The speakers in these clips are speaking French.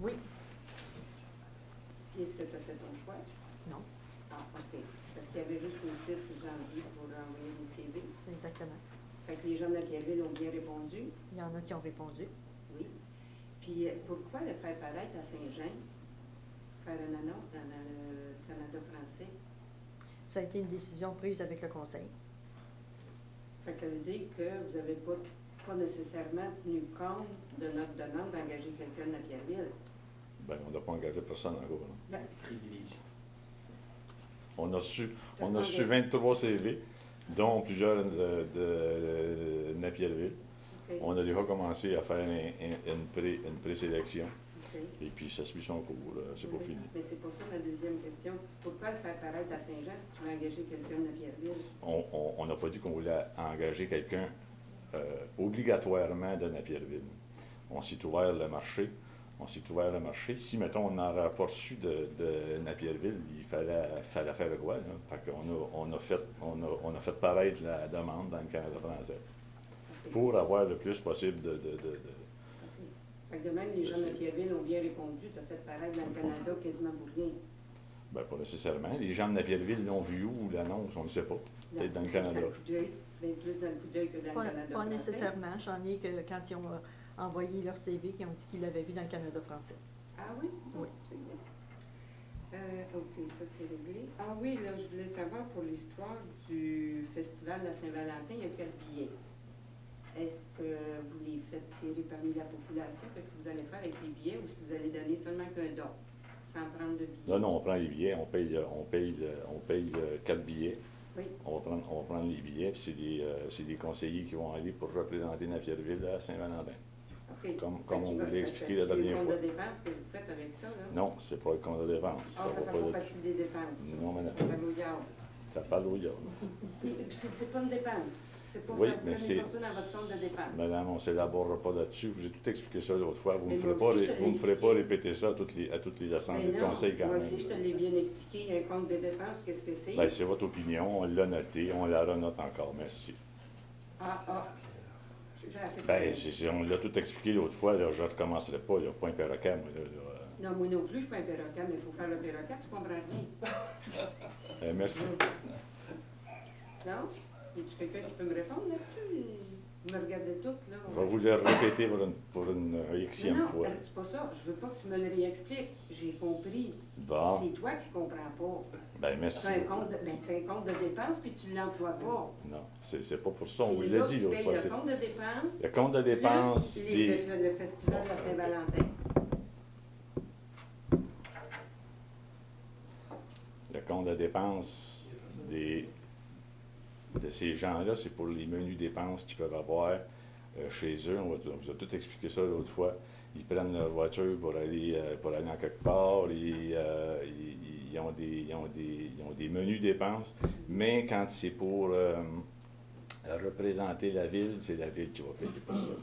Oui. Puis est-ce que tu as fait ton choix? Non. Ah, OK. Parce qu'il y avait juste le 6 janvier pour envoyer des CV. Exactement. Fait que les gens de la Pierreville ont bien répondu. Il y en a qui ont répondu. Oui. Puis pourquoi le faire paraître à Saint-Jean? Faire une annonce dans le Canada français? Ça a été une décision prise avec le conseil. Fait que ça veut dire que vous n'avez pas nécessairement tenu compte de notre demande d'engager quelqu'un de la Pierreville. Bien, on n'a pas engagé personne encore. Ben, On a reçu 23 CV, dont plusieurs de Napierville. okay. On a déjà commencé à faire une présélection. Okay. Et puis, ça suit son cours. C'est pas fini. Mais c'est pour ça ma deuxième question. Pourquoi le faire paraître à Saint-Jean si tu veux engager quelqu'un de Napierville? On n'a pas dit qu'on voulait engager quelqu'un obligatoirement de Napierville. On s'est ouvert le marché. Si, mettons, on n'aurait pas reçu de Napierville, il fallait faire quoi? Là? Fait qu'on on a fait paraître la demande dans le Canada français pour avoir le plus possible de Fait que de même, les gens de Napierville ont bien répondu. Tu as fait paraître dans le Canada quasiment pour rien. Bien, pas nécessairement. Les gens de Napierville l'ont vu où, l'annonce? On ne sait pas. Peut-être dans le Canada. Bien plus dans le coup d'œil que dans le Canada Pas français. nécessairement. J'en ai que quand ils ont envoyé leur CV, qui ont dit qu'ils l'avaient vu dans le Canada français. Ah oui? Oui. C'est bien. OK, ça c'est réglé. Ah oui, là, je voulais savoir pour l'histoire du Festival de la Saint-Valentin, il y a quel billet? Est-ce que vous les faites tirer parmi la population? Qu'est-ce que vous allez faire avec les billets ou si vous allez donner seulement qu'un don, sans prendre de billets? Non, on prend les billets, on paye 4 billets. Oui. On va prendre les billets, puis c'est des conseillers qui vont aller pour représenter Napierville à Saint-Valentin. OK. Comme on vous l'a expliqué la dernière fois. C'est le compte de dépenses que vous faites avec ça, là? Non, c'est pas le compte de dépenses. Ah, ça ne fait pas partie des dépenses? Non, madame. Ça parle au yard. Ça parle au yard. C'est pas une dépense. C'est pas Oui, ça, mais c'est pas ça dans votre compte de dépenses. Madame, on ne s'élaborera pas là-dessus. Je vous ai tout expliqué ça l'autre fois. Vous Mais ne moi aussi, me ferez pas répéter ça à toutes les assemblées de conseil quand moi même. aussi, je te l'ai bien expliqué. Un compte de dépenses, qu'est-ce que c'est? Bien, c'est votre opinion. On l'a noté. On la renote encore. Merci. J'ai assez Bien, on l'a tout expliqué l'autre fois. Là, je ne recommencerai pas. Il n'y a pas un perroquet, moi. Non, moi non plus, je ne suis pas un perroquet, mais il faut faire le perroquet, tu comprends rien. Merci. Non? Y a-tu quelqu'un qui peut me répondre là-dessus? Vous me regardez toutes, là. Je vais vous le répéter pour une xème fois. Non, c'est pas ça. Je veux pas que tu me le réexpliques. J'ai compris. Bon. C'est toi qui comprends pas. Ben merci. Tu as un compte de dépenses, puis tu ne l'emploies pas. Non, c'est pas pour ça. On vous C'est l'a les dit autres l'autre qui fois. payent le compte de dépenses. Le compte de dépenses plus des... le festival de la Saint-Valentin. Le compte de dépenses de ces gens-là, c'est pour les menus dépenses qu'ils peuvent avoir chez eux. On vous a tout expliqué ça l'autre fois. Ils prennent leur voiture pour aller en quelque part. Ils ont des menus dépenses. Mais quand c'est pour représenter la ville, c'est la ville qui va payer pour ça.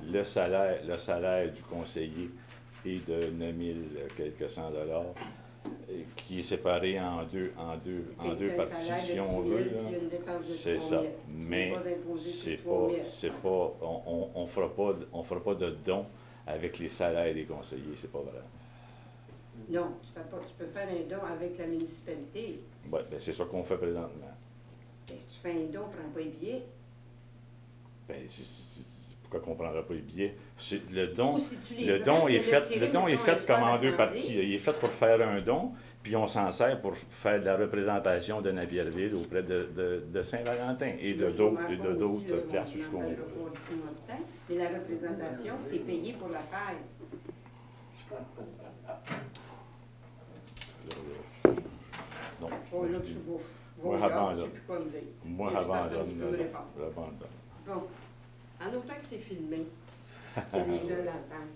Le salaire du conseiller est de 9 000 quelques cents dollars, qui est séparé en deux parties, si on veut. C'est ça. Mais on fera pas de dons avec les salaires des conseillers, c'est pas vrai. Non, tu peux faire un don avec la municipalité. Oui, bien, c'est ça qu'on fait présentement. Mais si tu fais un don, prends pas les billets. Bien, pourquoi qu'on ne prendra pas les billets? Le don est fait comme en deux parties. Il est fait pour faire un don, puis on s'en sert pour faire de la représentation de Napierville auprès de Saint-Valentin et de d'autres places où on veut. Mais la représentation, tu es payé pour la faire. Non. Oh, là, tu Moi, j'abandonne. Moi, j'abandonne. Bon, en autant que c'est filmé, que les gens l'entendent.